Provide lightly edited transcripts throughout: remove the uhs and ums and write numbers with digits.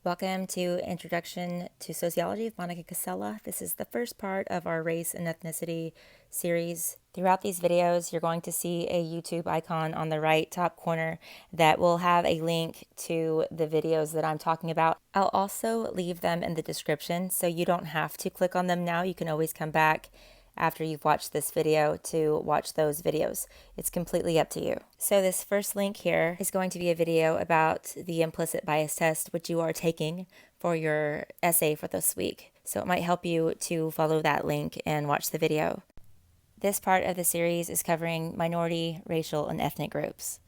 Welcome to Introduction to Sociology with Monica Casella. This is the first part of our race and ethnicity series. Throughout these videos, you're going to see a YouTube icon on the right top corner that will have a link to the videos that I'm talking about. I'll also leave them in the description, so you don't have to click on them now. You can always come back after you've watched this video to watch those videos. It's completely up to you. So this first link here is going to be a video about the implicit bias test, which you are taking for your essay for this week. So it might help you to follow that link and watch the video. This part of the series is covering minority, racial, and ethnic groups.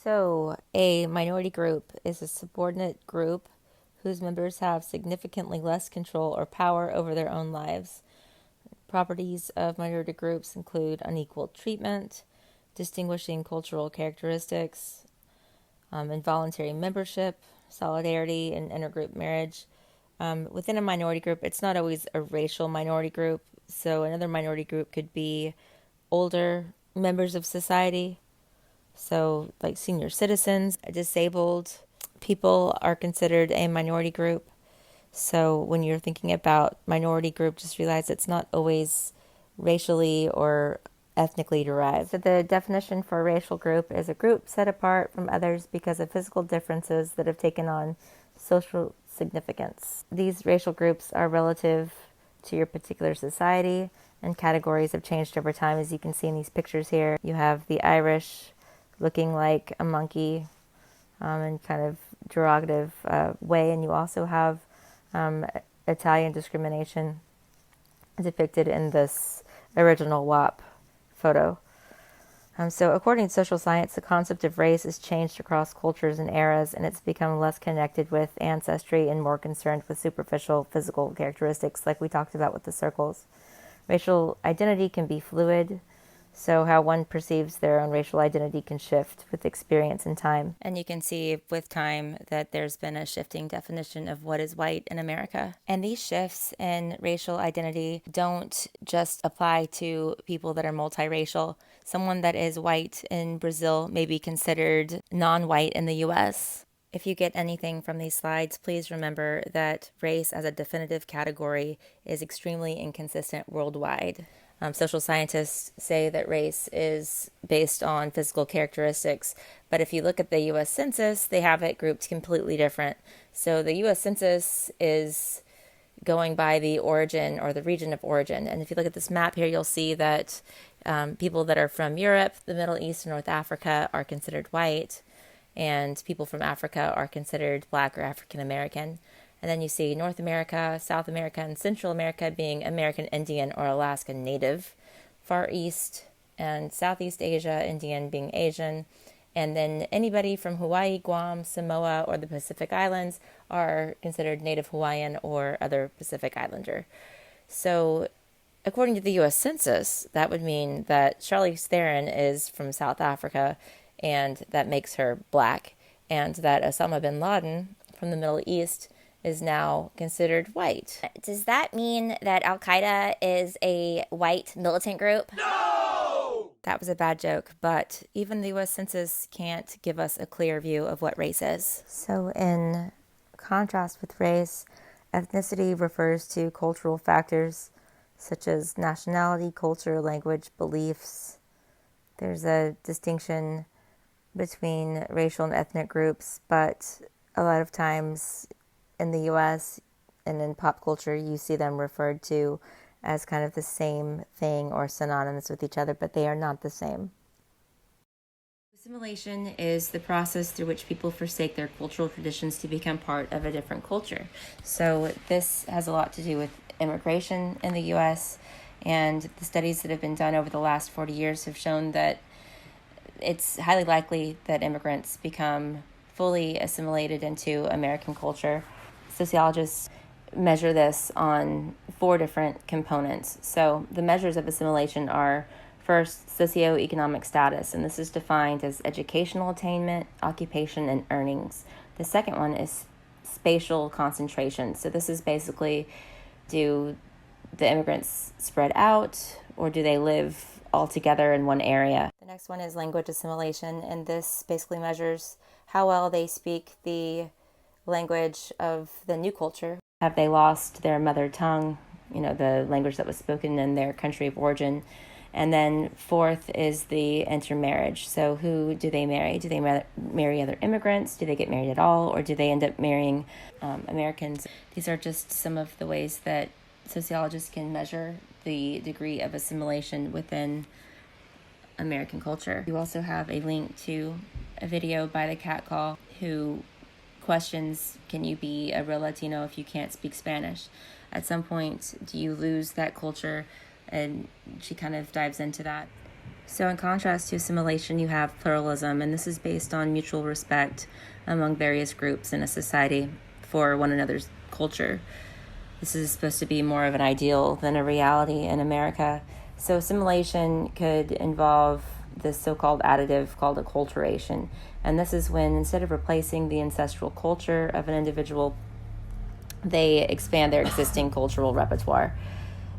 So a minority group is a subordinate group whose members have significantly less control or power over their own lives. Properties of minority groups include unequal treatment, distinguishing cultural characteristics, involuntary membership, solidarity, and intergroup marriage. Within a minority group, it's not always a racial minority group. So another minority group could be older members of society. So like senior citizens, disabled people are considered a minority group. So when you're thinking about minority group, just realize it's not always racially or ethnically derived. So the definition for a racial group is a group set apart from others because of physical differences that have taken on social significance. These racial groups are relative to your particular society, and categories have changed over time. As you can see in these pictures here, you have the Irish looking like a monkey in kind of derogative way, and you also have Italian discrimination depicted in this original WAP photo. So according to social science, the concept of race has changed across cultures and eras, and it's become less connected with ancestry and more concerned with superficial physical characteristics like we talked about with the circles. Racial identity can be fluid, so how one perceives their own racial identity can shift with experience and time. And you can see with time that there's been a shifting definition of what is white in America. And these shifts in racial identity don't just apply to people that are multiracial. Someone that is white in Brazil may be considered non-white in the US. If you get anything from these slides, please remember that race as a definitive category is extremely inconsistent worldwide. Social scientists say that race is based on physical characteristics, but if you look at the U.S. Census, they have it grouped completely different. So the U.S. Census is going by the origin or the region of origin. And if you look at this map here, you'll see that people that are from Europe, the Middle East, and North Africa are considered white, and people from Africa are considered Black or African American. And then you see North America, South America, and Central America being American Indian or Alaska Native. Far East and Southeast Asia, Indian being Asian. And then anybody from Hawaii, Guam, Samoa, or the Pacific Islands are considered Native Hawaiian or other Pacific Islander. So according to the U.S. Census, that would mean that Charlize Theron is from South Africa, and that makes her Black, and that Osama bin Laden from the Middle East is now considered white. Does that mean that Al-Qaeda is a white militant group? No! That was a bad joke, but even the U.S. Census can't give us a clear view of what race is. So in contrast with race, ethnicity refers to cultural factors such as nationality, culture, language, beliefs. There's a distinction between racial and ethnic groups, but a lot of times in the U.S. and in pop culture, you see them referred to as kind of the same thing or synonymous with each other, but they are not the same. Assimilation is the process through which people forsake their cultural traditions to become part of a different culture. So this has a lot to do with immigration in the U.S., and the studies that have been done over the last 40 years have shown that it's highly likely that immigrants become fully assimilated into American culture. Sociologists measure this on 4 different components. So the measures of assimilation are, first, socioeconomic status, and this is defined as educational attainment, occupation, and earnings. The second one is spatial concentration. So this is basically, do the immigrants spread out, or do they live all together in one area? The next one is language assimilation, and this basically measures how well they speak the language of the new culture? Have they lost their mother tongue, the language that was spoken in their country of origin? And then fourth is the intermarriage. So who do they marry? Do they marry other immigrants? Do they get married at all? Or do they end up marrying Americans? These are just some of the ways that sociologists can measure the degree of assimilation within American culture. You also have a link to a video by the cat call who questions, can you be a real Latino if you can't speak Spanish? At some point, do you lose that culture? And she kind of dives into that. So in contrast to assimilation, you have pluralism, and this is based on mutual respect among various groups in a society for one another's culture. This is supposed to be more of an ideal than a reality in America. So assimilation could involve this so-called additive called acculturation. And this is when, instead of replacing the ancestral culture of an individual, they expand their existing cultural repertoire.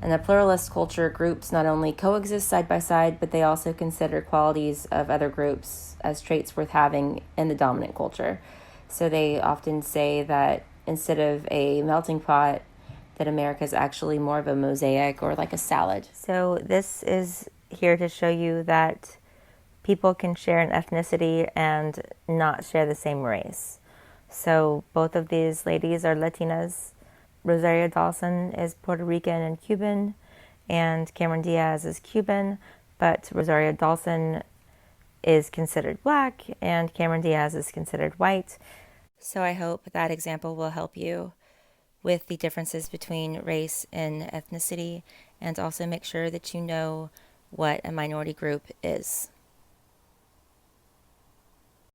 In a pluralist culture, groups not only coexist side by side, but they also consider qualities of other groups as traits worth having in the dominant culture. So they often say that instead of a melting pot, that America is actually more of a mosaic or like a salad. So this is here to show you that people can share an ethnicity and not share the same race. So both of these ladies are Latinas. Rosario Dawson is Puerto Rican and Cuban, and Cameron Diaz is Cuban, but Rosario Dawson is considered black and Cameron Diaz is considered white. So I hope that example will help you with the differences between race and ethnicity, and also make sure that you know what a minority group is.